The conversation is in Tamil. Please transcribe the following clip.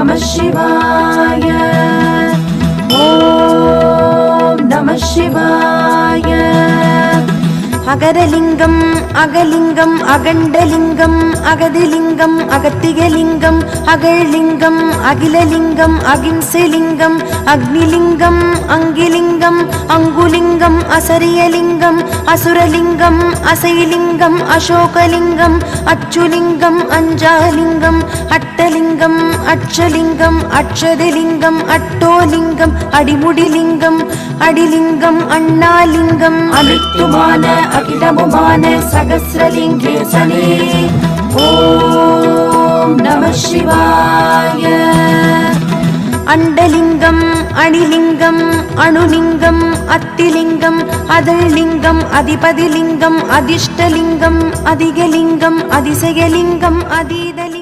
நம சிவாய. ஓம் நம சிவாய. அகரலிங்கம் அகலிங்கம் அகண்டலிங்கம் அகதிலிங்கம் அகத்திகலிங்கம் அகழ்லிங்கம் அகிலலிங்கம் அகிம்சலிங்கம் அக்னிலிங்கம் அங்கிலிங்கம் அங்குலிங்கம் அசரியலிங்கம் அசுரலிங்கம் அசைலிங்கம் அசோகலிங்கம் அச்சுலிங்கம் அஞ்சாலிங்கம் அட்டலிங்கம் அட்சலிங்கம் அட்சதலிங்கம் அட்டோலிங்கம் அடிமுடிலிங்கம் அடிலிங்கம் அண்ணாலிங்கம் அனைத்துமான அகிலமுமான சகஸ்ரலிங்கேசனே. ஓம் நம சிவாய. அண்டலிங்கம் அணிலிங்கம் அணுலிங்கம் அத்திலிங்கம் அதழ்லிங்கம் அதிபதிலிங்கம் அதிஷ்டலிங்கம் அதிகலிங்கம் அதிசயலிங்கம் அதீதலிங்கம்